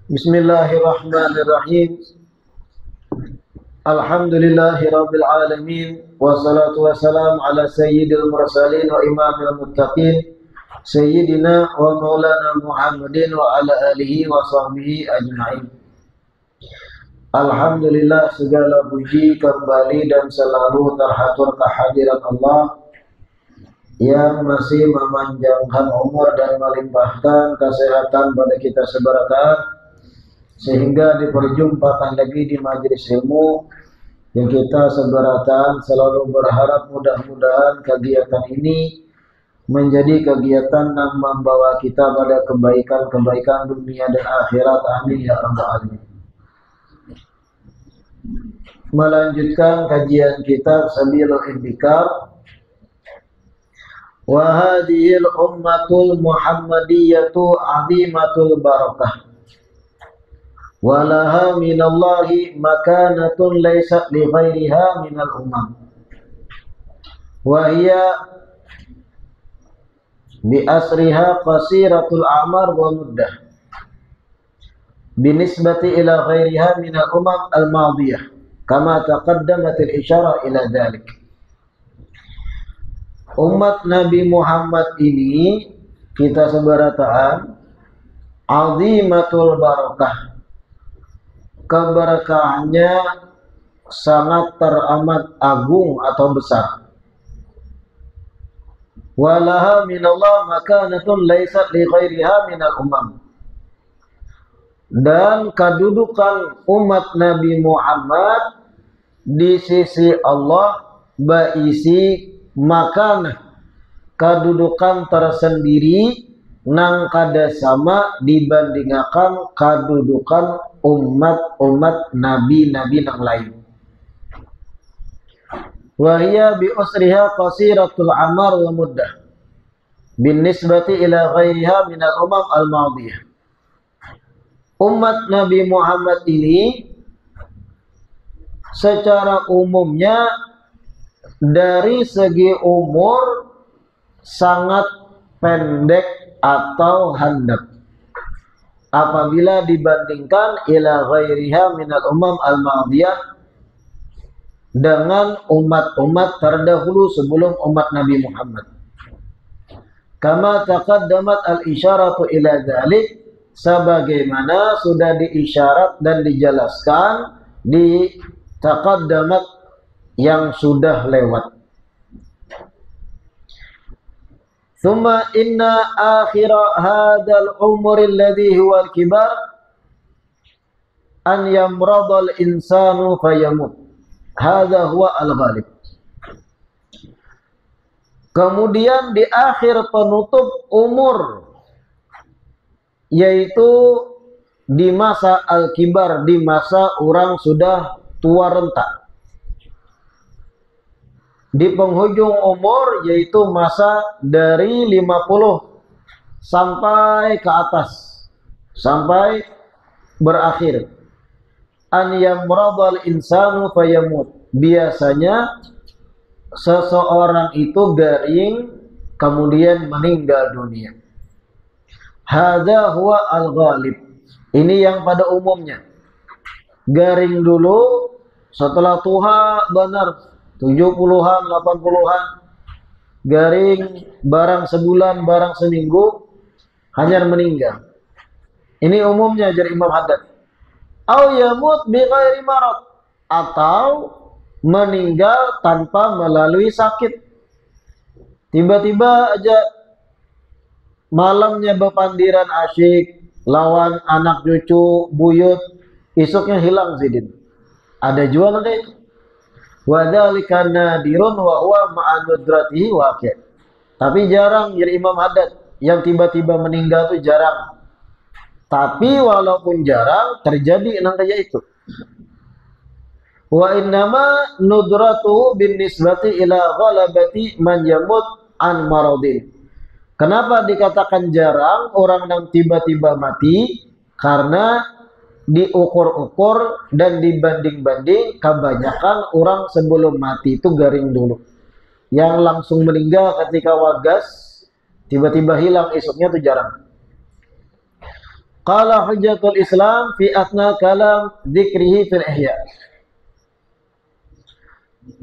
Bismillahirrahmanirrahim. Alhamdulillahirabbil alamin wassalatu wassalamu ala sayyidil mursalin wa imamil muttaqin sayyidina wa maulana Muhammadin wa ala alihi wa sahbihi ajma'in. Alhamdulillah, segala puji kembali dan selalu terhatur kehadirat Allah yang masih memanjangkan umur dan melimpahkan kesehatan pada kita sebaratan, sehingga diperjumpakan lagi di majelis ilmu yang kita sebaratan. Selalu berharap mudah-mudahan kegiatan ini menjadi kegiatan yang membawa kita pada kebaikan-kebaikan dunia dan akhirat. Amin ya rabbal alamin. Melanjutkan kajian kitab Sabilul Intikar. Wa hadhil ummatul muhammadiyatu azimatul barakah walaha minallahi makanatun laysat li ghairiha minal umam wa hiya bi asriha qasiratul a'mar wa muddah binisbati ila ghairiha minal umam al-madiyah kama taqaddamat al-isyarah ila dhalik. Umat Nabi Muhammad ini kita sebarataan azimatul barakah, keberkahannya sangat teramat agung atau besar. Walaha minallah makanatun laysat li ghairiha minal umam. Dan kedudukan umat Nabi Muhammad di sisi Allah baisi makanah, kedudukan tersendiri nang kada sama dibandingkan kedudukan umat-umat nabi-nabi yang lain. Wahia bi usriha qasiratul amar wa muddah bin nisbati ila ghairiha minal umam al-madiyah. Umat Nabi Muhammad ini secara umumnya dari segi umur sangat pendek atau handap apabila dibandingkan ila ghairiha minal umam al-madiyah dengan umat-umat terdahulu sebelum umat Nabi Muhammad. Kama taqaddamat al-isyaratu ila dzalik, sebagaimana sudah diisyarat dan dijelaskan di taqaddamat yang sudah lewat. Thumma inna akhira hadzal umri alladhi huwa al-kibar an yamradal insanu fayamut. Hadza huwa al-ghalib. Kemudian di akhir penutup umur, yaitu di masa al-kibar, di masa orang sudah tua renta. Di penghujung umur, yaitu masa dari 50 sampai ke atas, sampai berakhir. An yamradal insanu fayamut. Biasanya seseorang itu garing kemudian meninggal dunia. Hadza huwa al-ghalib. Ini yang pada umumnya. Garing dulu, setelah tua benar 70-an, 80-an, garing barang sebulan, barang seminggu, hanya meninggal. Ini umumnya jadi Imam Haddad. Au yamut bi ghairi marad, atau meninggal tanpa melalui sakit. Tiba-tiba aja malamnya bepandiran asyik, lawan anak cucu, buyut, esoknya hilang sidin. Ada jual ada itu. Wa dzalika nadirun wa huwa ma'anudratihi waqi'. Tapi jarang jadi Imam Haddad yang tiba-tiba meninggal itu jarang. Tapi walaupun jarang terjadi nang kaya itu. Wa innama nudratuhu bin nisbati ila ghalabati man yamut an maradin. Kenapa dikatakan jarang orang yang tiba-tiba mati? Karena diukur-ukur dan dibanding-banding, kebanyakan orang sebelum mati itu garing dulu. Yang langsung meninggal ketika wagas, tiba-tiba hilang esoknya itu jarang. Qala hujjatul Islam fi athna kalam dzikrihi fil ihya.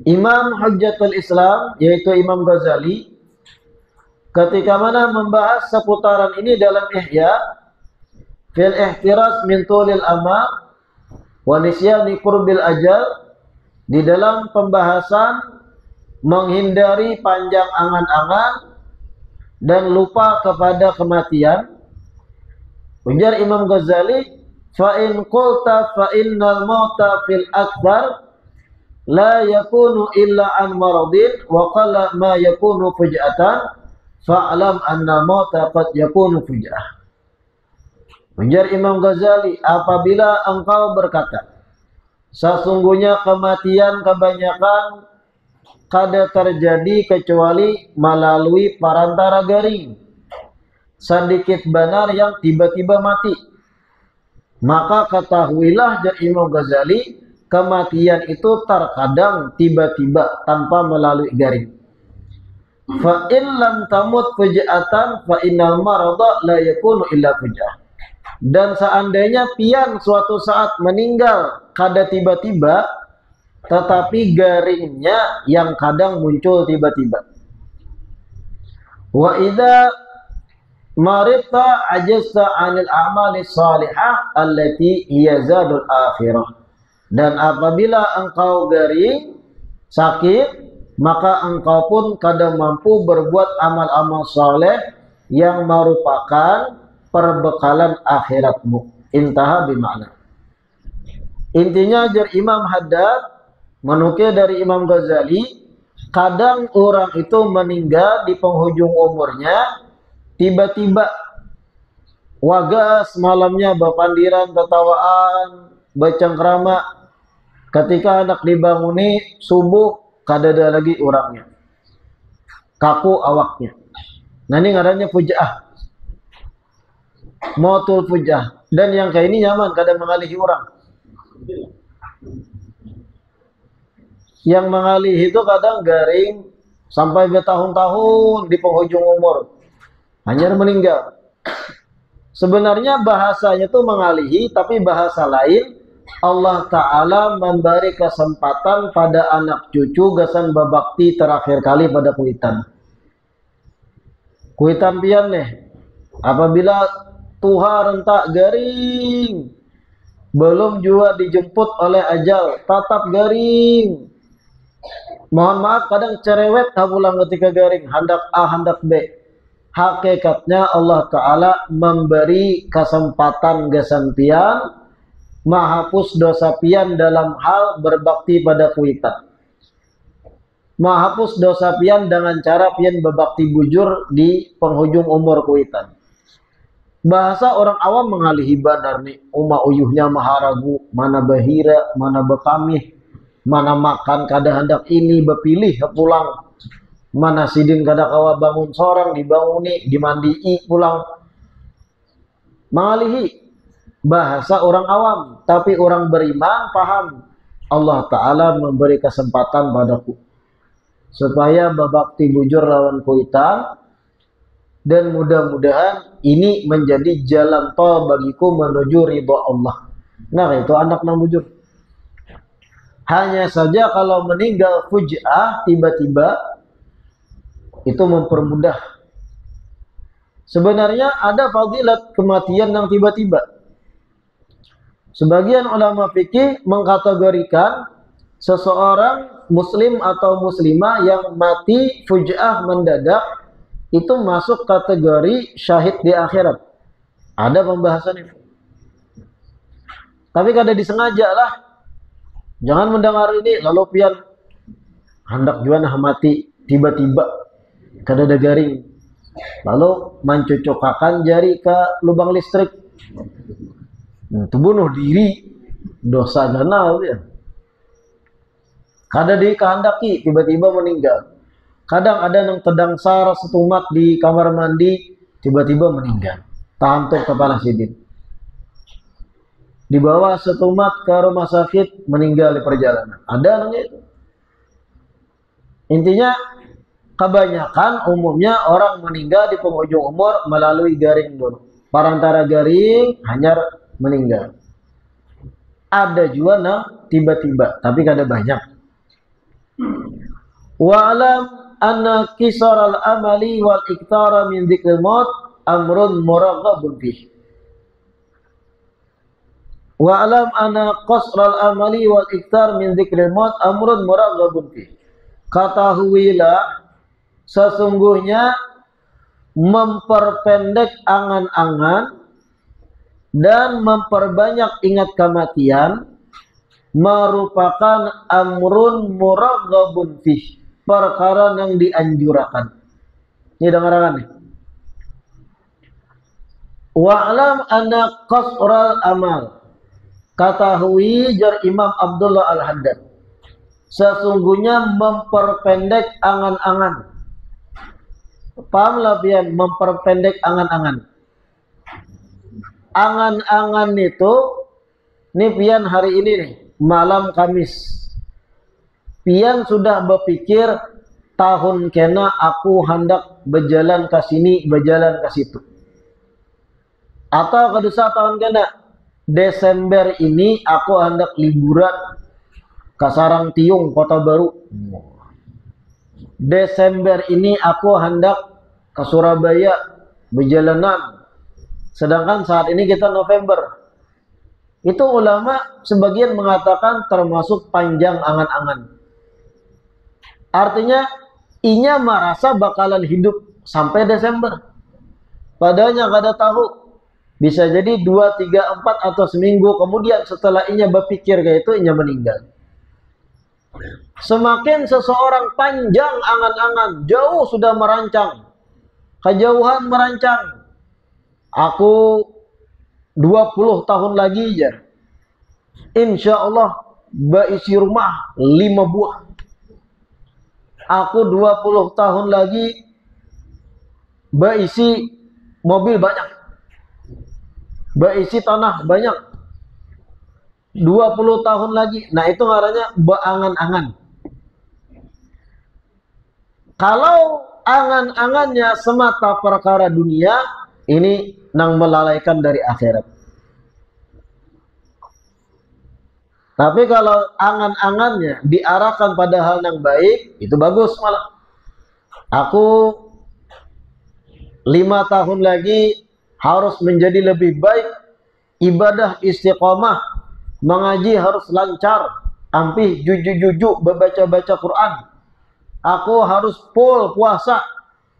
Imam Hujjatul Islam yaitu Imam Ghazali ketika mana membahas seputaran ini dalam Ihya fil ihtiras min tulil amal wa nisyani qurbil ajal, di dalam pembahasan menghindari panjang angan-angan dan lupa kepada kematian. Ujar Imam Ghazali, fa in qulta fa innal mauta fil akbar la yakunu illa an maradin wa qalla ma yakunu fujatan fa'lam anna mauta qad yakunu fujah. Ujar Imam Ghazali, apabila engkau berkata sesungguhnya kematian kebanyakan kada terjadi kecuali melalui perantara garing, sedikit benar yang tiba-tiba mati, maka ketahuilah dari Imam Ghazali, kematian itu terkadang tiba-tiba tanpa melalui garing. Fa in lam tamut fujatan fa innal marada la yakunu illa fujah. Dan seandainya pian suatu saat meninggal kada tiba-tiba, tetapi garingnya yang kadang muncul tiba-tiba. Wa idza marita ajasta 'anil a'mali shalihah allati hiya zadul akhirah. Dan apabila engkau garing, sakit, maka engkau pun kadang mampu berbuat amal-amal saleh yang merupakan perbekalan akhiratmu. Intaha bimakna. Intinya jar Imam Haddad menukil dari Imam Ghazali, kadang orang itu meninggal di penghujung umurnya, tiba-tiba wagas malamnya bepandiran, ketawaan, bercengkrama. Ketika anak dibanguni subuh, kada ada lagi orangnya, kaku awaknya. Nah ini ngaranya fujaah, mautul fujaah. Dan yang kayak ini nyaman, kada mengalihi orang. Yang mengalihi itu kadang garing sampai bertahun-tahun di penghujung umur, hanya meninggal. Sebenarnya bahasanya itu mengalihi, tapi bahasa lain Allah Ta'ala memberi kesempatan pada anak cucu gasan babakti terakhir kali pada kuitan. Kuitan pian nih, apabila Tuhan rentak garing, belum juga dijemput oleh ajal, tatap garing. Mohon maaf kadang cerewet pulang ketika garing, hendak A, hendak B. Hakikatnya Allah Ta'ala memberi kesempatan gasan pian, menghapus dosa pian dalam hal berbakti pada kuitan. Menghapus dosa pian dengan cara pian berbakti bujur di penghujung umur kuitan. Bahasa orang awam mengalihi badar nih, uyuhnya maharagu, mana bahira, mana bekamih, mana makan kada hendak ini bepilih pulang, mana sidin kada kawa bangun sorang dibanguni, dimandii pulang. Mengalihi bahasa orang awam, tapi orang beriman paham Allah Ta'ala memberi kesempatan padaku supaya berbakti bujur lawan kuitan, dan mudah-mudahan ini menjadi jalan tol bagiku menuju ridha Allah. Nah itu anak nang bujur. Hanya saja kalau meninggal fuj'ah tiba-tiba, itu mempermudah. Sebenarnya ada fadilat kematian yang tiba-tiba. Sebagian ulama fikih mengkategorikan seseorang muslim atau muslimah yang mati fuj'ah mendadak itu masuk kategori syahid di akhirat. Ada pembahasan itu. Tapi kada disengaja lah. Jangan mendengar ini lalu pian hendak juana mati tiba-tiba kada ada garing, lalu mencocokakan jari ke lubang listrik. Itu bunuh diri, dosa ganal ya. Kada dikehendaki tiba-tiba meninggal. Kadang ada yang tedangsar setumat di kamar mandi, tiba-tiba meninggal. Tahantuk kepala sidin. Dibawa setumat ke rumah sakit, meninggal di perjalanan. Ada namanya itu. Intinya kebanyakan umumnya orang meninggal di penghujung umur melalui garing dulu. parantara garing hanyar meninggal. Ada juga nang tiba-tiba, tapi kada banyak. Wa alam anna kisaral amali wal iktara min dzikril maut amrun muraghabun fih. Wa alam anna qasral amali wal iktar min dzikril maut amrun muraghabun fih. Ketahuilah sesungguhnya memperpendek angan-angan dan memperbanyak ingat kematian merupakan amrun muraghabun fih, perkara yang dianjurkan. Ini dengarkan nih. Wa'lam anna qasral amal. Ketahui jar Imam Abdullah Al-Haddad, sesungguhnya memperpendek angan-angan. Pahamlah pian memperpendek angan-angan. Angan-angan itu nih pian hari ini nih, malam Kamis. Pian sudah berpikir tahun kena aku hendak berjalan ke sini, berjalan ke situ. Atau kedua tahun kena Desember ini aku hendak liburan ke Sarangtiung, Kota Baru. Desember ini aku hendak ke Surabaya berjalanan. Sedangkan saat ini kita November. Itu ulama sebagian mengatakan termasuk panjang angan-angan. Artinya inya merasa bakalan hidup sampai Desember. Padahal kada tahu. Bisa jadi 2, 3, 4 atau seminggu kemudian setelah inya berpikir kayak itu inya meninggal. Semakin seseorang panjang angan-angan, jauh sudah merancang, kejauhan merancang. Aku 20 tahun lagi ya, insya Allah berisi rumah 5 buah. Aku 20 tahun lagi berisi mobil banyak, berisi tanah banyak. 20 tahun lagi, nah itu ngarannya berangan-angan. Kalau angan-angannya semata perkara dunia, ini nang melalaikan dari akhirat. Tapi kalau angan-angannya diarahkan pada hal yang baik, itu bagus malah. Aku 5 tahun lagi harus menjadi lebih baik, ibadah istiqomah, mengaji harus lancar, ampih juju-juju membaca-baca Quran. Aku harus full puasa,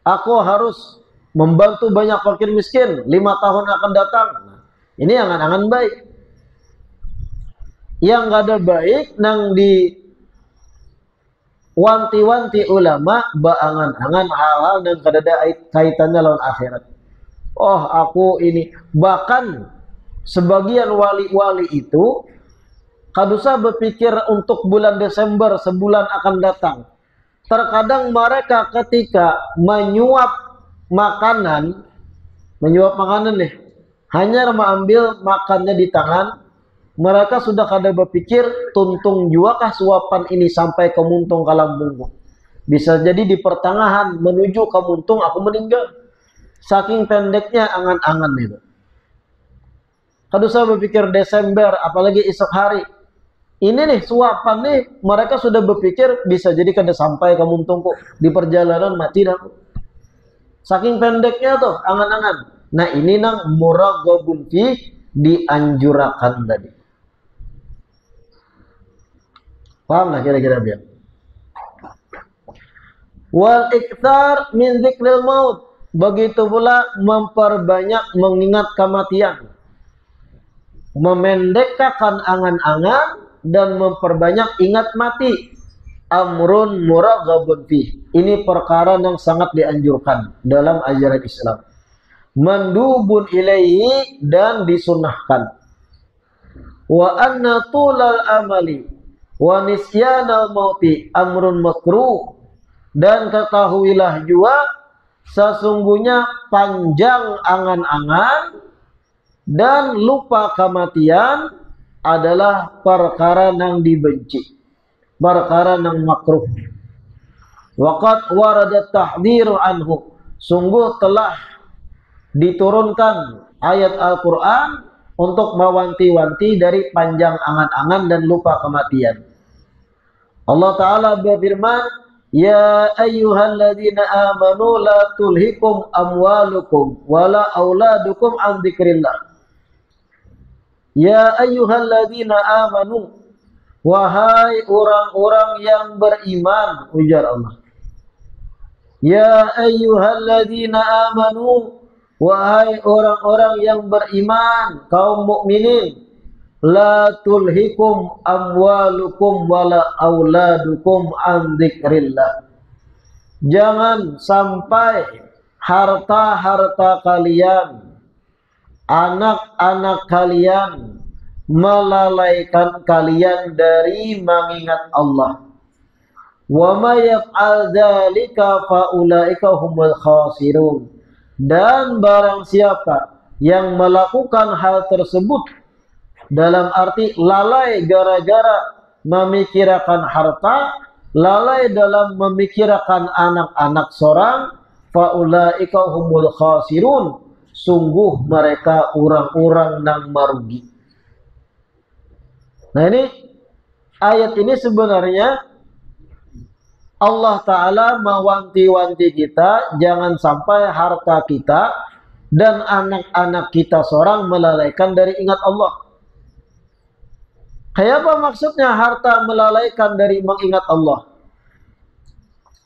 aku harus membantu banyak fakir miskin 5 tahun akan datang. Ini angan-angan baik. Yang gak ada baik nang di wanti-wanti ulama beangan-angan hal-hal yang kada ada kaitannya lawan akhirat. Oh aku ini, bahkan sebagian wali-wali itu kadusa berpikir untuk bulan Desember sebulan akan datang. Terkadang mereka ketika menyuap makanan nih, hanya mengambil makannya di tangan, mereka sudah kada berpikir tuntung juakah suapan ini sampai ke muntung ke lambungku. Bisa jadi di pertengahan menuju ke muntung aku meninggal. Saking pendeknya angan-angan itu. Kalau saya berpikir Desember, apalagi esok hari, ini nih suapan nih, mereka sudah berpikir bisa jadi kada sampai ke muntungku, di perjalanan mati dah. Saking pendeknya tuh angan-angan. Nah ini nang muraghabun fi, dianjurkan tadi. Paham lah kira-kira biar. Wal iktar min dzikril maut, begitu pula memperbanyak mengingat kematian. Memendekkan angan-angan dan memperbanyak ingat mati. Amrun muraghabun fi. Ini perkara yang sangat dianjurkan dalam ajaran Islam. Mandubun ilaihi, dan disunnahkan. Wa anna tulal amali wa nisyanal mauti amrun makruh. Dan ketahuilah juga sesungguhnya panjang angan-angan dan lupa kematian adalah perkara yang dibenci, perkara yang makruh. Waqad warada tahdhiru anhu, sungguh telah diturunkan ayat Al-Quran untuk mewanti-wanti dari panjang angan-angan dan lupa kematian. Allah Ta'ala berfirman, Ya ayyuhalladzina amanu la tulhikum amwalukum wala auladukum an dzikrillah. Ya ayyuhalladzina amanu, wahai orang-orang yang beriman, ujar Allah. Ya ayyuhalladzina amanu, wahai orang-orang yang beriman, kaum mukminin, la tulhikum amwalukum wala auladukum an dzikrillah. Jangan sampai harta-harta kalian, anak-anak kalian melalaikan kalian dari mengingat Allah. Wa may yaf'al dzalika fa ulaika humul khasirun. Dan barang siapa yang melakukan hal tersebut dalam arti lalai gara-gara memikirkan harta, lalai dalam memikirkan anak-anak seorang, fa ulaika humul khasirun. Sungguh mereka orang-orang yang merugi. Nah, ini ayat ini sebenarnya Allah Ta'ala mewanti-wanti kita jangan sampai harta kita dan anak-anak kita seorang melalaikan dari ingat Allah. Kayak apa maksudnya harta melalaikan dari mengingat Allah?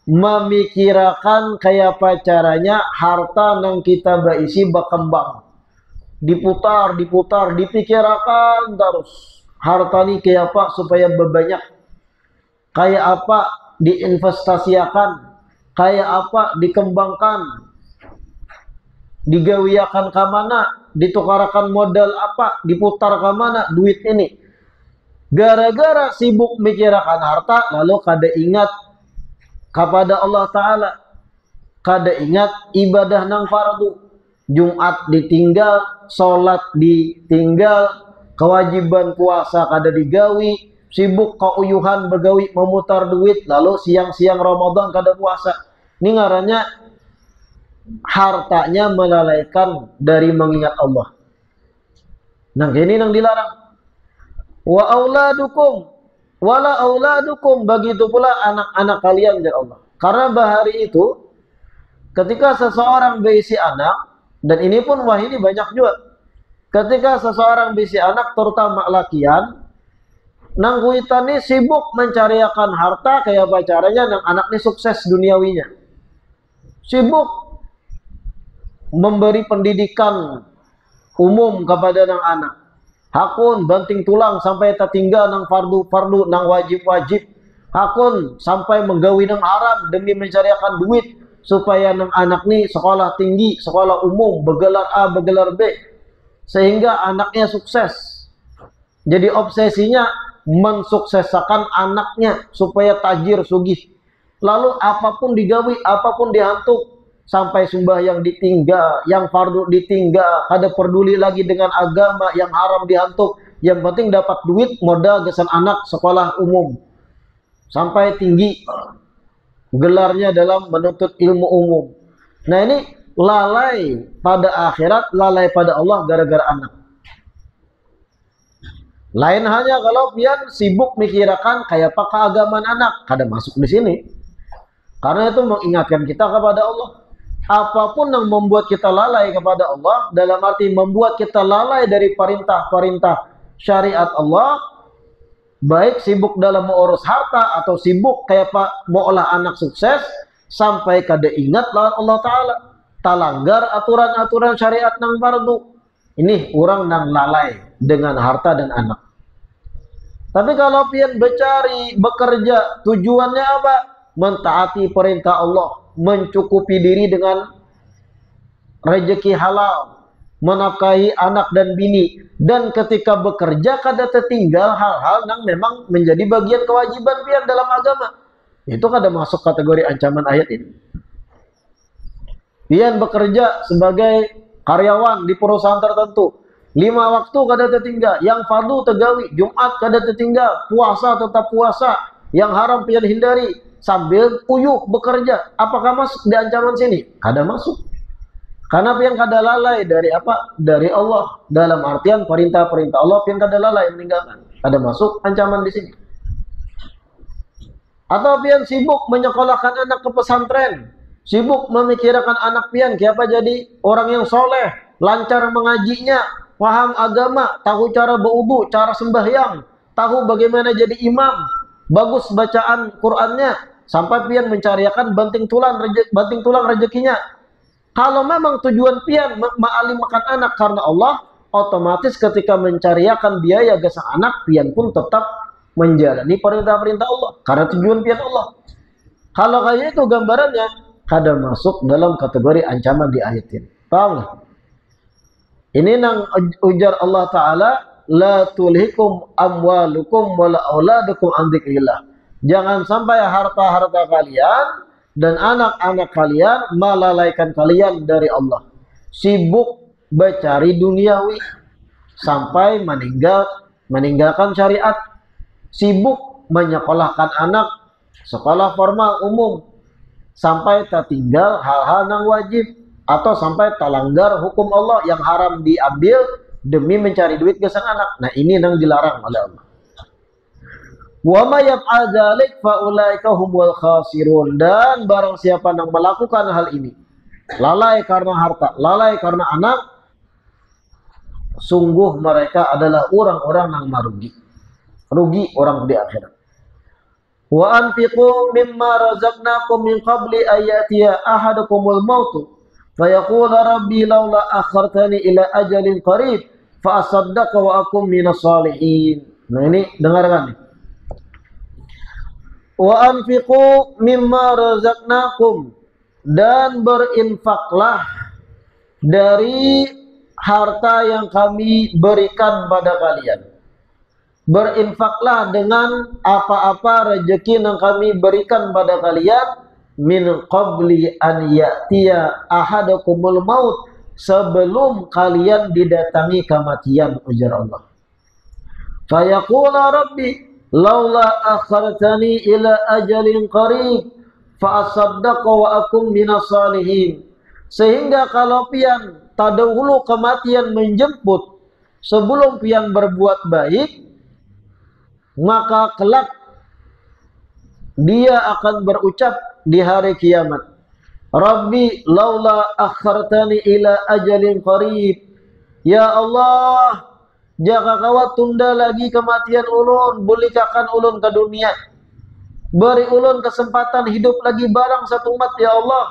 Memikirkan kayak apa caranya harta yang kita berisi berkembang, diputar, dipikirkan terus harta ini kayak apa supaya berbanyak, kayak apa diinvestasikan, kayak apa dikembangkan, digawiakan ke mana, ditukarakan modal apa, diputar ke mana duit ini. Gara-gara sibuk mikirkan harta, lalu kada ingat kepada Allah Ta'ala, kada ingat ibadah nang fardu. Jumat ditinggal, sholat ditinggal, kewajiban puasa kada digawi, sibuk keuyuhan begawi memutar duit, lalu siang-siang Ramadan kada puasa. Ini ngarannya hartanya melalaikan dari mengingat Allah. Nah, ini yang dilarang. Wa auladukum wala auladukum, begitu pula anak-anak kalian, ya Allah. Karena bahari itu ketika seseorang berisi anak, dan ini pun wah ini banyak juga. Ketika seseorang berisi anak, terutama lakian, nang kuitani sibuk mencariakan harta kayak apa caranya nang anak ini sukses duniawinya. Sibuk memberi pendidikan umum kepada nang anak. Hakun banting tulang sampai tertinggal nang fardu-fardu nang wajib-wajib. Hakun sampai menggawi nang haram demi mencariakan duit supaya nang anak ni sekolah tinggi, sekolah umum, bergelar A, bergelar B, sehingga anaknya sukses. Jadi obsesinya mensukseskan anaknya supaya tajir sugih. Lalu apapun digawi, apapun dihantuk, sampai sembahyang ditinggal, yang fardu ditinggal, kada peduli lagi dengan agama, yang haram dihantuk. Yang penting dapat duit, modal gesan anak sekolah umum sampai tinggi gelarnya dalam menuntut ilmu umum. Nah, ini lalai pada akhirat, lalai pada Allah gara-gara anak. Lain hanya kalau pian sibuk mikirkan kayak apa keagamaan anak, kada masuk di sini. Karena itu mengingatkan kita kepada Allah. Apapun yang membuat kita lalai kepada Allah, dalam arti membuat kita lalai dari perintah-perintah syariat Allah, baik sibuk dalam mengurus harta atau sibuk kayak apa mau olah anak sukses, sampai kada ingat lawan Allah Ta'ala, talanggar aturan-aturan syariat nang fardu. Ini orang nang lalai dengan harta dan anak. Tapi kalau pian bercari, bekerja, tujuannya apa? Mentaati perintah Allah, mencukupi diri dengan rezeki halal, menafkahi anak dan bini, dan ketika bekerja kada tertinggal hal-hal yang memang menjadi bagian kewajiban pian dalam agama. Itu kada masuk kategori ancaman ayat ini. Pian bekerja sebagai karyawan di perusahaan tertentu, 5 waktu kada tertinggal, yang fardu tegawi, Jumat kada tertinggal, puasa tetap puasa, yang haram pian hindari, sambil uyuh bekerja. Apakah masuk di ancaman sini? Kada masuk. Karena pian kada lalai dari apa? Dari Allah. Dalam artian perintah-perintah Allah pian kada lalai meninggalkan. Ada masuk ancaman di sini. Atau pian sibuk menyekolahkan anak ke pesantren, sibuk memikirkan anak pian siapa jadi orang yang soleh, lancar mengajinya, paham agama, tahu cara berwudu, cara sembahyang, tahu bagaimana jadi imam, bagus bacaan Qur'annya, sampai pian mencariakan banting tulang rezekinya. Kalau memang tujuan pian ma'alim makan anak karena Allah, otomatis ketika mencariakan biaya gesang anak, pian pun tetap menjalani perintah-perintah Allah karena tujuan pian Allah. Kalau kayak itu gambarannya kada masuk dalam kategori ancaman di ayat ini. Paham lah? Ini nang ujar Allah Ta'ala, la tulhikum amwalukum wala auladukum an dzikrillah. Jangan sampai harta-harta kalian dan anak-anak kalian melalaikan kalian dari Allah. Sibuk mencari duniawi sampai meninggalkan syariat. Sibuk menyekolahkan anak sekolah formal umum sampai tertinggal hal-hal yang wajib atau sampai terlanggar hukum Allah yang haram diambil demi mencari duit ke sang anak. Nah, ini yang dilarang oleh Allah. Wa may yaf'al dzalik fa ulaika humul khasirun. Dan barang siapa yang melakukan hal ini, lalai karena harta, lalai karena anak, sungguh mereka adalah orang-orang yang merugi. Rugi orang di akhirat. Wa anfiqu mimma razaqnakum min qabli ayatiya ahadakumul maut fa yaqulu rabbi laula akhartani ila ajalin qarib fa asaddaqa wa akum minas salihin. Nah, ini dengarkan nih. Wa anfiqu mimma razaqnakum, dan berinfaklah dari harta yang kami berikan pada kalian. Berinfaklah dengan apa-apa rezeki yang kami berikan pada kalian min qabli an ya'tiya ahadakumul maut, sebelum kalian didatangi kematian, ujar Allah. Fa yaqula rabbi laula akhartani ila ajalin qarib fa asaddaqa wa akum minas salihin. Sehingga kalau pian tadahulu kematian menjemput sebelum pian berbuat baik, maka kelak dia akan berucap di hari kiamat, Rabbi laula akhartani ila ajalin qarib. Ya Allah, jika kau tunda lagi kematian ulun, bolehkahkan ulun ke dunia, beri ulun kesempatan hidup lagi barang satu umat ya Allah,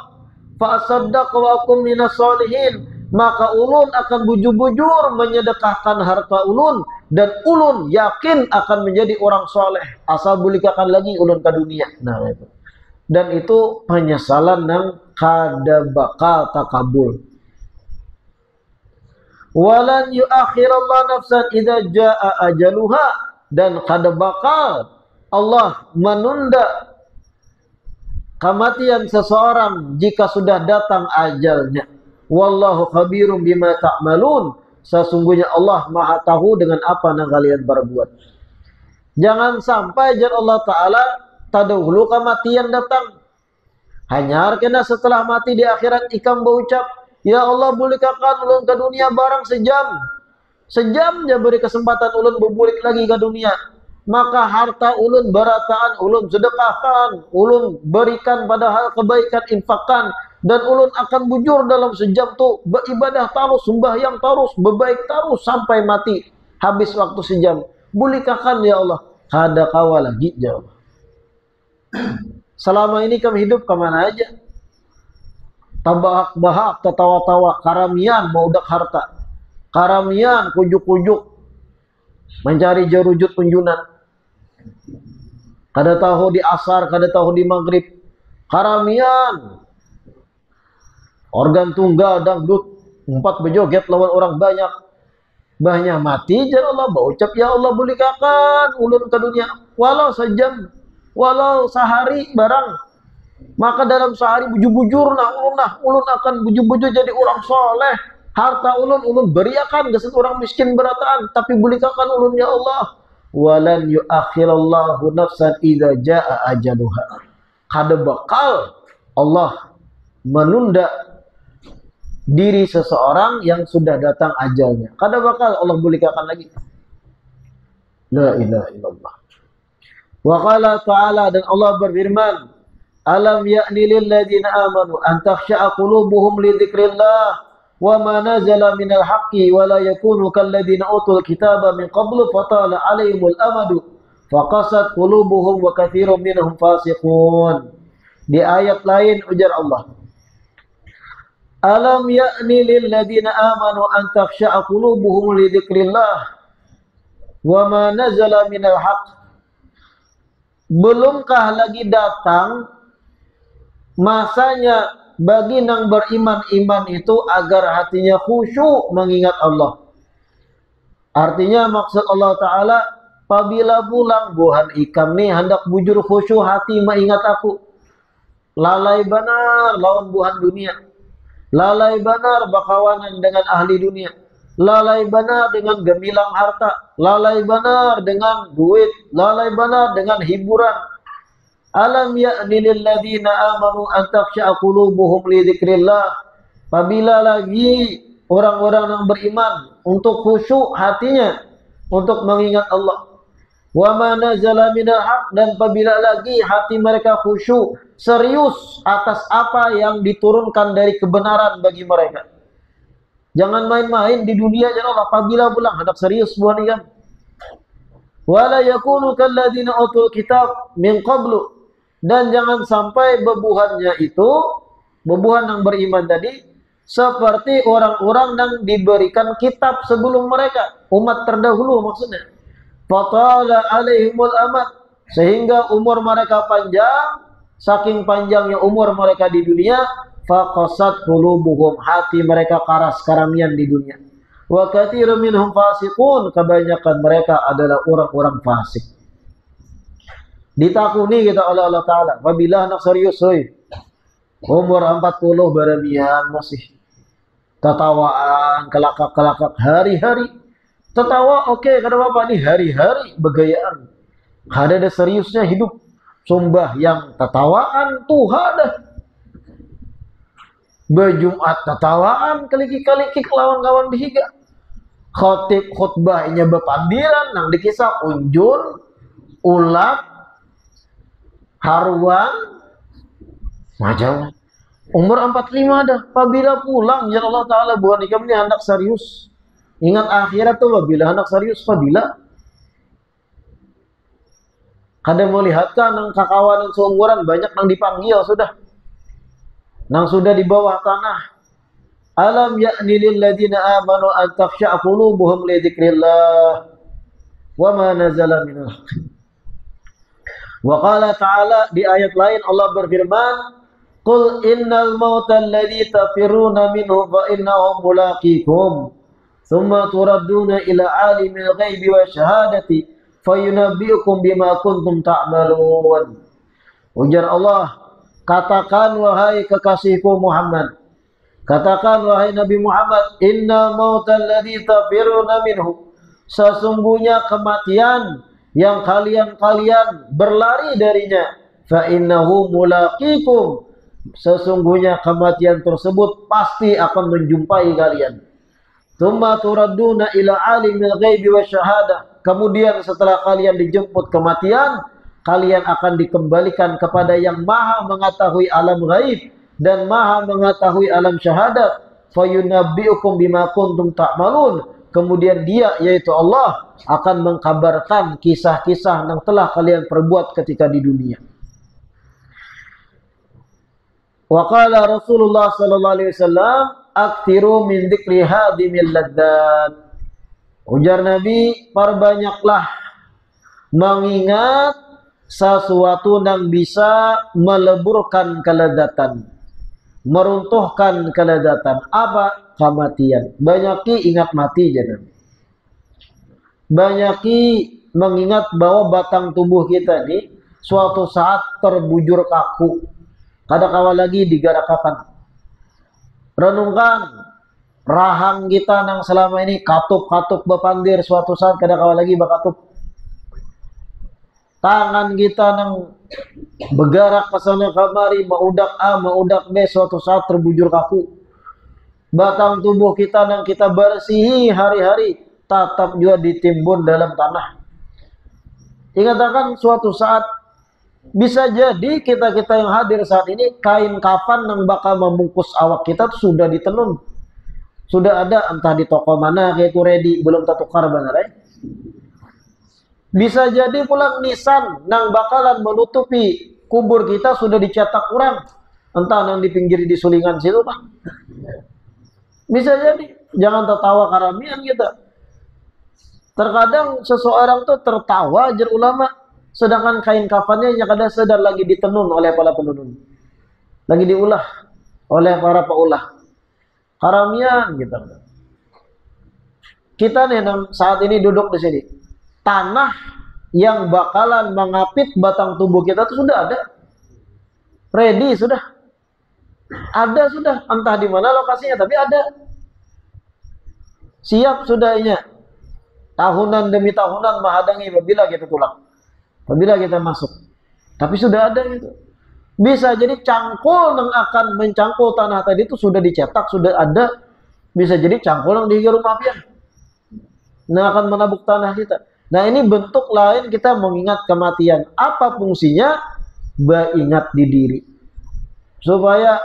fa asaddaq wa akum minas solihin, maka ulun akan bujur-bujur menyedekahkan harta ulun dan ulun yakin akan menjadi orang soleh asal bolehkahkan lagi ulun ke dunia. Nah, itu. Dan itu penyesalan yang kada bakal takabul. Walan yuakhirallahu nafsan idza jaa ajaluha, dan kada bakal Allah menunda kematian seseorang jika sudah datang ajalnya. Wallahu khabirum bima ta'malun. Sesungguhnya Allah Maha tahu dengan apa yang kalian berbuat. Jangan sampai jar Allah Ta'ala tadahulu kematian datang. Hanya kena setelah mati di akhirat ikam berucap, ya Allah bolehkahkan ulun ke dunia barang sejam. Sejam dia beri kesempatan ulun berbulik lagi ke dunia. Maka harta ulun berataan, ulun sedekahkan, ulun berikan pada hal kebaikan, infakkan, dan ulun akan bujur dalam sejam tu beribadah terus, sembahyang terus, berbaik terus sampai mati. Habis waktu sejam, bolehkahkan ya Allah? Kada kawa lagi ya Allah. Selama ini kami hidup kemana aja? Tabahak-bahak, tertawa-tawa, karamian mau dak harta, karamian kujuk-kujuk, mencari jarujut penjunan. Kada tahu di asar, kada tahu di maghrib, karamian, organ tunggal, dangdut, 4 bejoget lawan orang banyak. Banyak mati jar Allah berucap, ya Allah bolehkahkan ulun ke dunia walau sejam, walau sehari barang. Maka dalam sehari bujur-bujur ulun akan bujur-bujur jadi orang soleh. Harta ulun beriakan geset orang miskin berataan, tapi bolehkahkan ulun ya Allah. Walan yuakhirallahu nafsan idza jaa ajaluha. Kada bakal Allah menunda diri seseorang yang sudah datang ajalnya. Kada bakal Allah bolehkan lagi. La ilaha illallah. Wa qala ta'ala, dan Allah berfirman, alam ya'ni lil ladzina amanu an takhsha'a qulubuhum li dzikrillah wa ma nazala minal haqqi wa la yakunu kal ladzina utul kitaba min qablu fatala 'alaihimul amadu faqasat qulubuhum wa katsirun minhum fasiqun. Di ayat lain ujar Allah, alam ya'ni lil ladzina amanu an takhsha'a qulubuhum li dzikrillah wa ma nazala minal haqq. Belumkah lagi datang masanya bagi nang beriman-iman itu agar hatinya khusyuk mengingat Allah. Artinya maksud Allah Ta'ala, apabila pulang buhan ikam nih hendak bujur khusyuk hati mengingat aku. Lalai benar lawan buhan dunia. Lalai benar bakawanan dengan ahli dunia. Lalai benar dengan gemilang harta. Lalai benar dengan duit. Lalai benar dengan hiburan. Alam ya'ni lil ladzina amanu an takhsha'a qulubuhum li dzikrillah. Apabila lagi orang-orang yang beriman untuk khusyuk hatinya untuk mengingat Allah. Wa ma nazala minal haq, dan apabila lagi hati mereka khusyuk serius atas apa yang diturunkan dari kebenaran bagi mereka. Jangan main-main di dunia ya Allah. Apabila pulang hendak serius buat ini kan. Wala yakunu kalladzina utul kitab min qablu, dan jangan sampai bebuhannya itu, bebuhan yang beriman tadi, seperti orang-orang yang diberikan kitab sebelum mereka, umat terdahulu maksudnya. Fatala alaihimul amad, sehingga umur mereka panjang, saking panjangnya umur mereka di dunia, faqasat qulubuhum, hati mereka karas karamian di dunia. Wa katsirun minhum fasiqun, kebanyakan mereka adalah orang-orang fasik. Ditakuni kita oleh Allah Ta'ala, apabila anak serius umur 40 beramian masih tatawaan, kelakak-kelakak hari-hari. Tertawa oke, kada apa nih hari-hari begayaan. Ada seriusnya hidup. Sumbah yang tatawaan Tuhan dah. Berjumat tatawaan kaliki-kaliki lawan kawan bihiga. Khotib khutbahnya bepandiran nang dikisah unjun, ulap, haruan, macam. Umur 45 dah. Apabila pulang ya Allah Ta'ala buat ikam ni anak serius. Ingat akhirat tuh apabila anak serius apabila kada melihatkan nang kakawanan seumuran banyak nang dipanggil sudah. Nang sudah di bawah tanah. Alam ya'ni lil ladzina amanu an takhsha'a qulubuhum li dzikrillah wa ma nazala minal haqq. Wa qala ta'ala, di ayat lain Allah berfirman, qul innal mauta alladzi tafiruna minhu fa innahu mulaqikum thumma turadduna ila alimil ghaibi wa syahadati fayunabbiukum bima kuntum ta'malun. Ujar Allah, katakan wahai kekasihku Muhammad, katakan wahai Nabi Muhammad, inna mautal ladzi tafiruna minhu, sesungguhnya kematian yang kalian berlari darinya, fa innahu mulaqikum, sesungguhnya kematian tersebut pasti akan menjumpai kalian. Tsumma turadduna ila alimil ghaibi wasyahadah, kemudian setelah kalian dijemput kematian, kalian akan dikembalikan kepada yang maha mengetahui alam ghaib dan maha mengetahui alam syahadat. Fayunabbiukum bima kuntum ta'malun, kemudian dia yaitu Allah akan mengkabarkan kisah-kisah yang telah kalian perbuat ketika di dunia. Wa qala Rasulullah sallallahu alaihi wasallam, aktiru min dzikri hadimil ladzat. Ujar Nabi, perbanyaklah mengingat sesuatu yang bisa meleburkan kelezatan, meruntuhkan kelezatan. Apa? Kematian. Banyaki ingat mati jangan. Banyaki mengingat bahwa batang tubuh kita ini suatu saat terbujur kaku. Kada kawal lagi digarakakan. Renungkan rahang kita nang selama ini katup-katup bepandir, suatu saat kada kawal lagi bakatup. Tangan kita nang bergerak ke sana kemari, maudak A, maudak B, suatu saat terbujur kaku. batang tubuh kita yang kita bersihi hari-hari tetap juga ditimbun dalam tanah. Ingat akan suatu saat bisa jadi kita-kita yang hadir saat ini kain kafan yang bakal membungkus awak kita tuh sudah ditenun. Sudah ada entah di toko mana yaitu ready, belum tertukar benar ya. Bisa jadi pula nisan yang bakalan menutupi kubur kita sudah dicetak kurang. Entah yang di pinggir di sulingan situ Pak. Bisa jadi, jangan tertawa karamian kita. Terkadang seseorang tuh tertawa ajar ulama, sedangkan kain kafannya yang kadang sedang lagi ditenun oleh para penenun, lagi diulah oleh para paulah. Karamian gitu. Kita nih saat ini duduk di sini, tanah yang bakalan mengapit batang tubuh kita tuh sudah ada, ready sudah, ada sudah, entah di mana lokasinya tapi ada, siap sudahnya. Tahunan demi tahunan menghadapi apabila kita tulang, apabila kita masuk. Tapi sudah ada gitu. Bisa jadi cangkul yang akan mencangkul tanah tadi itu sudah dicetak, sudah ada. Bisa jadi cangkul yang dihirup apian. Nah akan menabuk tanah kita. Nah ini bentuk lain kita mengingat kematian. Apa fungsinya? Ingat di diri. Supaya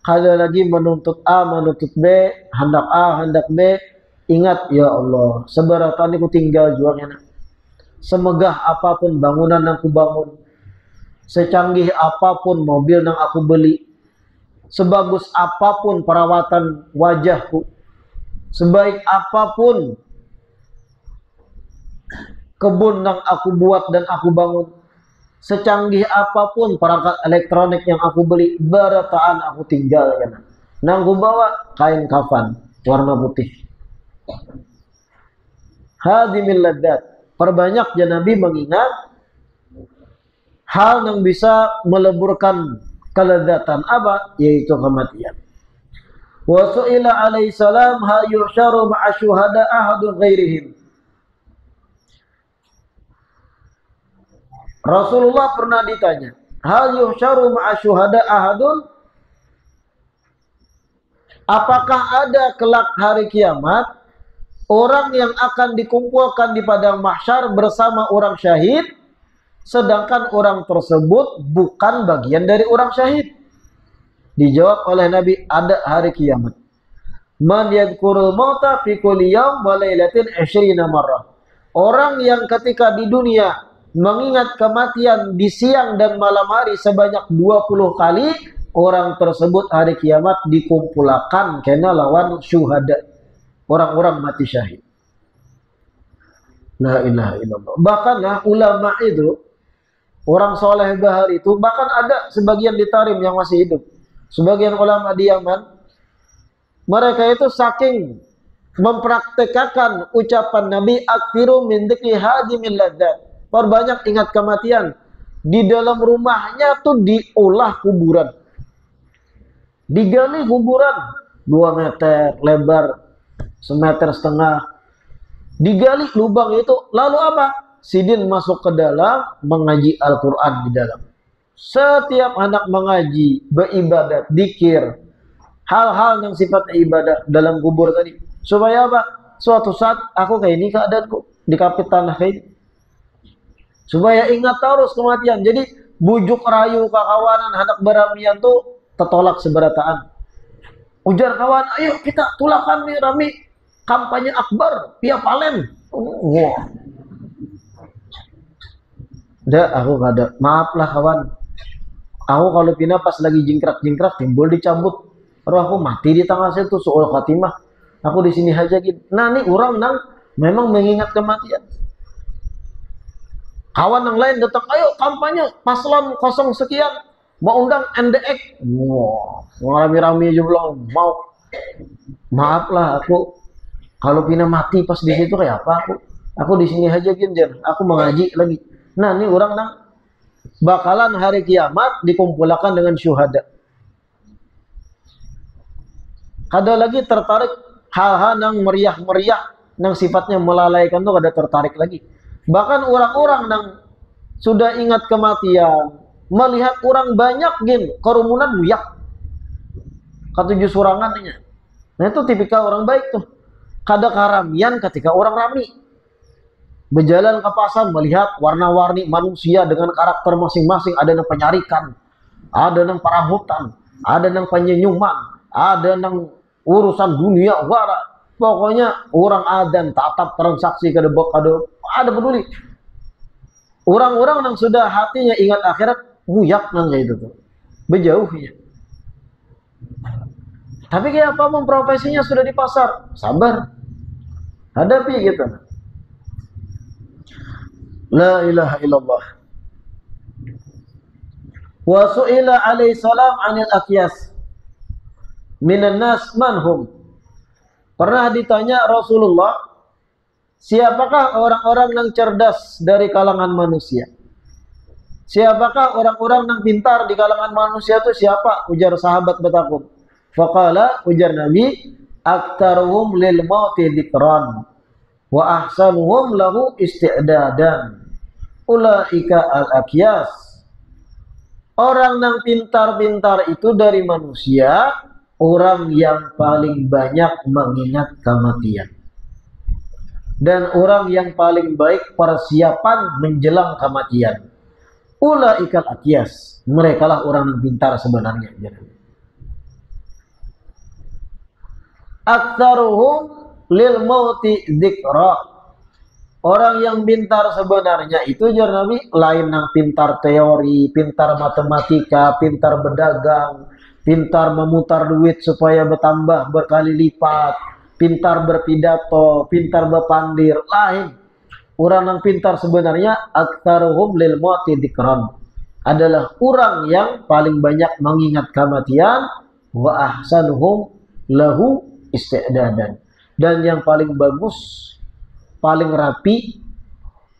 kalau lagi menuntut A, menuntut B, hendak A, hendak B, ingat ya Allah, seberatan aku tinggal juangnya. Semegah apapun bangunan yang aku bangun, secanggih apapun mobil yang aku beli, sebagus apapun perawatan wajahku, sebaik apapun kebun yang aku buat dan aku bangun, secanggih apapun perangkat elektronik yang aku beli, berataan aku tinggal ya. Nang aku bawa kain kafan warna putih. Hadimil ladat, perbanyak ya Nabi mengingat hal yang bisa meleburkan kelezatan apa? Yaitu kematian. Wa su'ila alaihi salam ha yuhsyaru ma'a syuhada ahadun ghairihim. Rasulullah pernah ditanya, hal yuhsyaru ma'a syuhada ahadun, apakah ada kelak hari kiamat orang yang akan dikumpulkan di padang mahsyar bersama orang syahid, sedangkan orang tersebut bukan bagian dari orang syahid? Dijawab oleh Nabi, ada hari kiamat. Man yadhkurul mauta fi kulli yawm wa lailatin 20 marrah. Orang yang ketika di dunia mengingat kematian di siang dan malam hari sebanyak 20 kali, orang tersebut hari kiamat dikumpulkan kena lawan syuhada, orang-orang mati syahid. La ilaha illallah. Bahkan ulama itu, orang soleh bahar itu, bahkan ada sebagian di Tarim yang masih hidup, sebagian ulama di Yaman, mereka itu saking mempraktekkan ucapan Nabi, aktsiru min dzikri hadimil ladzat, perbanyak ingat kematian, di dalam rumahnya tuh diolah kuburan, digali kuburan 2 meter lebar, 1,5 meter, digali lubang itu, lalu apa? Sidin masuk ke dalam, mengaji Al-Quran di dalam. Setiap anak mengaji, beribadat, dikir, hal-hal yang sifatnya ibadah dalam kubur tadi. Supaya apa? Suatu saat aku kayak ini keadaanku, dikapit tanah kayak ini. Supaya ingat terus kematian. Jadi bujuk rayu kekawanan anak beramian tuh tertolak seberataan. Ujar kawan, ayo kita tulakan nih rami, kampanye akbar, pia palen. Wah. Dah, aku gak ada. Maaf lah kawan. Aku kalau pindah pas lagi jingkrak-jingkrak timbul dicabut. Roh aku mati di tengah situ soal khatimah. Aku di sini aja gitu. Nah, ini orang nang memang mengingat kematian. Kawan yang lain datang, ayo kampanye paslon 0 sekian, mau undang NDX. Wah, rame-rame aja belum mau. Maaf lah aku kalau pindah mati pas di situ kayak apa aku? Aku di sini aja gitu. Aku mengaji lagi. Nah, ini orang nang bakalan hari kiamat dikumpulkan dengan syuhada. Ada lagi tertarik hal-hal yang meriah-meriah, yang sifatnya melalaikan tuh ada tertarik lagi. Bahkan orang-orang yang sudah ingat kematian, melihat orang banyak gin kerumunan buyak, ketujuh surangannya. Nah itu tipikal orang baik tuh. Kada karamian ketika orang rami. Berjalan ke pasar melihat warna-warni manusia dengan karakter masing-masing. Ada yang penyarikan, ada yang parahutan, ada yang penyenyuman, ada yang urusan dunia wara. Pokoknya orang adan tatap transaksi kada ada peduli. Orang-orang yang sudah hatinya ingat akhirat muyak nang kayak itu tuh. Berjauhnya. Tapi kayak apa profesinya sudah di pasar, sabar. Hadapi gitu. La ilaha illallah. Wa su'ila alaihi salam 'anil aqyas. Minan nas manhum. Pernah ditanya Rasulullah, siapakah orang-orang yang cerdas dari kalangan manusia? Siapakah orang-orang yang pintar di kalangan manusia itu siapa? Ujar sahabat bertakun. Faqala, ujar Nabi, aktaruhum lil mauti dzikran wa ahsanuhum lahu isti'dadan. Ulaika al-aqyas. Orang yang pintar-pintar itu dari manusia, orang yang paling banyak mengingat kematian. Dan orang yang paling baik persiapan menjelang kematian. Ulaika al-aqyas. Mereka lah orang yang pintar sebenarnya. Aktsaruhum lil mauti dzikra. Orang yang pintar sebenarnya itu jar Nabi lain yang pintar teori, pintar matematika, pintar berdagang, pintar memutar duit supaya bertambah berkali lipat, pintar berpidato, pintar berpandir, lain. Orang yang pintar sebenarnya aktsaruhum lil mauti dzikran. Adalah orang yang paling banyak mengingat kematian wa ahsanuhum lahu isti'dadan. Dan yang paling bagus, paling rapi,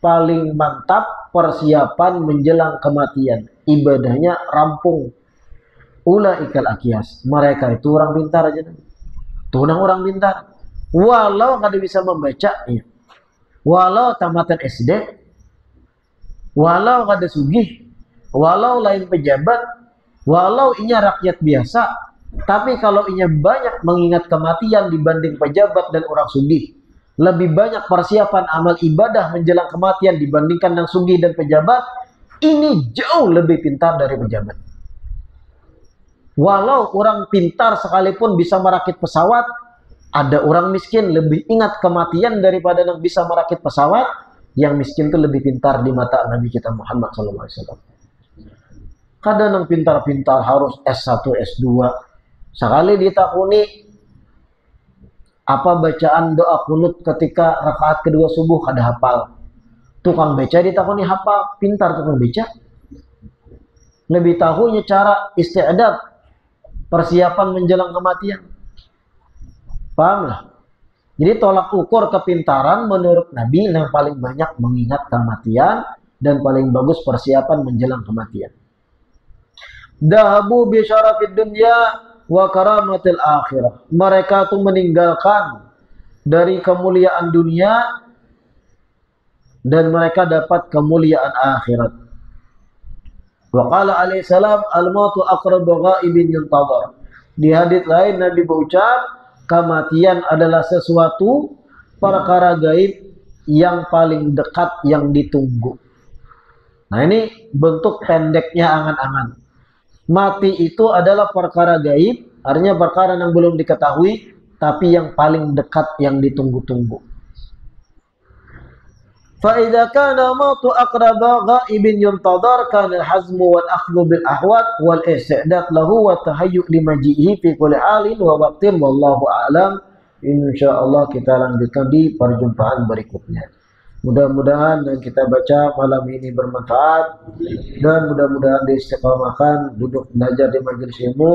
paling mantap persiapan menjelang kematian. Ibadahnya rampung. Ulaikal aqyas. Mereka itu orang pintar aja. Tunang orang pintar. Walau kada bisa membaca, ya. Walau tamatan SD, walau kada sugih, walau lain pejabat, walau inya rakyat biasa, tapi kalau inya banyak mengingat kematian dibanding pejabat dan orang sugih, lebih banyak persiapan amal ibadah menjelang kematian dibandingkan yang sugih dan pejabat, ini jauh lebih pintar dari pejabat. Walau orang pintar sekalipun bisa merakit pesawat, ada orang miskin lebih ingat kematian daripada yang bisa merakit pesawat. Yang miskin itu lebih pintar di mata Nabi kita Muhammad SAW. Kadang yang pintar-pintar harus S1, S2. Sekali ditakuni apa bacaan doa kunut ketika rakaat kedua subuh kada hafal. Tukang beca ditakuni hafal, pintar tukang beca. Lebih tahunya cara isti'dad, persiapan menjelang kematian. Paham lah? Jadi tolak ukur kepintaran menurut Nabi yang paling banyak mengingat kematian dan paling bagus persiapan menjelang kematian. Dahabu bi syarafid dunya wa karamatil akhirah. Mereka tuh meninggalkan dari kemuliaan dunia dan mereka dapat kemuliaan akhirat. Wa qala alaihi salam al-mautu aqrabu ghaibin yuntadhar. Di hadits lain Nabi berucap kematian adalah sesuatu perkara gaib yang paling dekat yang ditunggu. Nah ini bentuk pendeknya angan-angan. Mati itu adalah perkara gaib, artinya perkara yang belum diketahui, tapi yang paling dekat yang ditunggu-tunggu. فَإِذَا كَانَ مَوْتُ أَقْرَبَ غَائِبٍ يُنْتَظَرُ كَانَ الْحَزْمُ وَالْأَخْذُ بِالْأَحْوَاطِ وَالْإِسْتِعْدَادُ لَهُ وَالتَّهَيُّؤُ لِمَجِيئِهِ فِي كُلِّ حَالٍ وَوَقْتٍ وَاللَّهُ أَعْلَمُ. Insyaallah kita lanjutkan di perjumpaan berikutnya. Mudah-mudahan yang kita baca malam ini bermanfaat dan mudah-mudahan diistiqomahkan duduk belajar di majelis ilmu,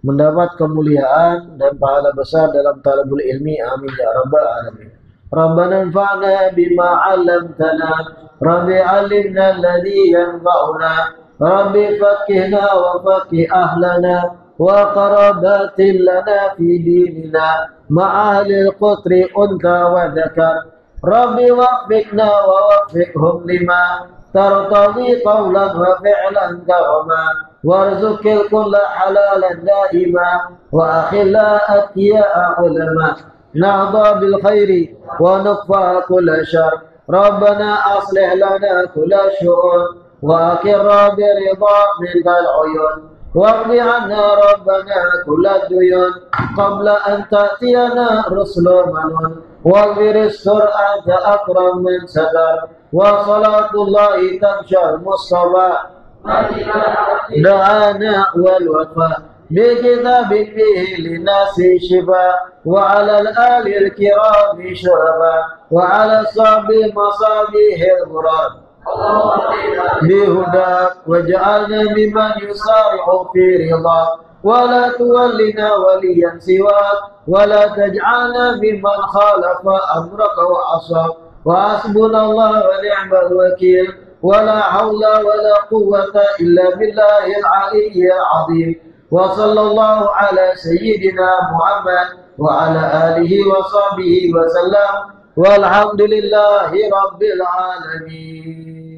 mendapat kemuliaan dan pahala besar dalam talabul ilmi. Amin ya rabbal alamin. Rabbana anfa'na bima 'allamtana, Rabbi 'allimna alladhi yanfa'una, Rabbi faqqihna wa faqqih ahlana wa qarabatin lana fi dinina ma'ahlil qutri unta wa dzakar. Rabbi waffiqna wa waffiqhum lima tartadi qawlan wa fi'lan karama وارزق الكل حلالا دائما وأخلا أتقياء علماء نهضى بالخير ونكفى كل شر ربنا أصلح لنا كل شؤون وأقر برضا منك العيون واقض عنا ربنا كل الديون قبل أن تأتينا رسل منون واغفر السر أنت أكرم من ستر وصلاة الله تغشى المصطفى دعانا والوفاء بكتاب فيه للناس شفاء وعلى الآل الكرام شرفا وعلى الصحب مصابيح الغرار بهداك واجعلنا ممن يسارع في رضاك ولا تولنا وليا سواك ولا تجعلنا ممن خالف أمرك وعصاك وحسبنا الله ونعم الوكيل ولا حول ولا قوة إلا بالله العلي العظيم وصلى الله على سيدنا محمد وعلى آله وصحبه وسلم والحمد لله رب العالمين.